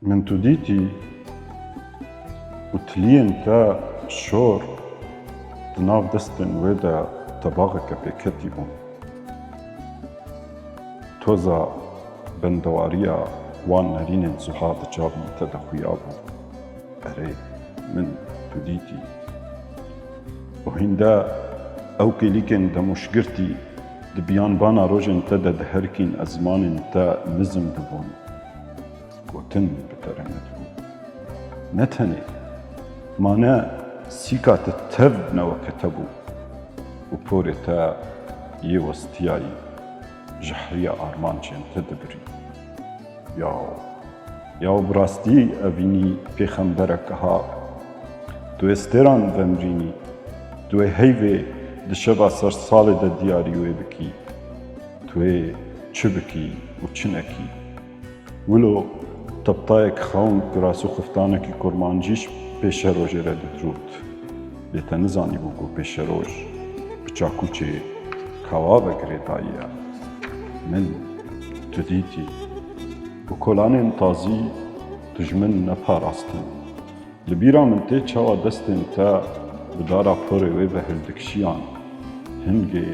من توديتي وتلين تا شور تناف دستن ويدا تباغك بكتبون توزا بندواريا وان نرين زهاد جابن تدخيابو أري من توديتي وهندا أو كليكن دا مشكرتي دبيان بانا روجن تدا دهركين أزمان تا نزم دبون وتن بترنتو نتني مانا سيكا تتبنا وكتبو وبورتا يوستياي جحرية آرمانجين تدبري ياو براستي أبيني بيخمبرك ها تو استران ومريني تو هيوي دشبا سر سالي دا دياريوي بكي تو چبكي وچنكي ولو تبطايك خون براسو خفتانكي كورمانجيش پیش روژه را دروت بیتا نزانی بگو پیش روژ بچاکو چه کوا بگره داییا من تدیتی و کلان تازی تجمن نپاراستن لبیرا من تی چاوا دستن تا بدارا پوری وی به هلدکشیان هنگی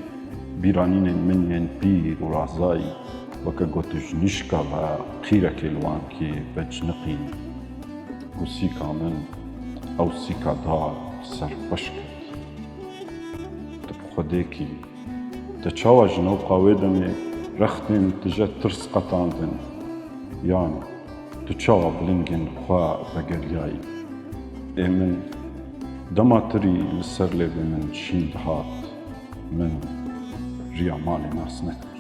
بیرانین من ین بیر و رازایی وکا گوتش نشکا و قیرک الوان کی بجنقی و سیکا من او سیکا دار سرپش کرد تبخدیکی تچاوا جنو قاوی دمی رختن تجا ترس قطاندن یان تچاوا بلنگن خواه بگریایی من دماتری لسر لیبی من شیند هات من ریامانی ناس نکن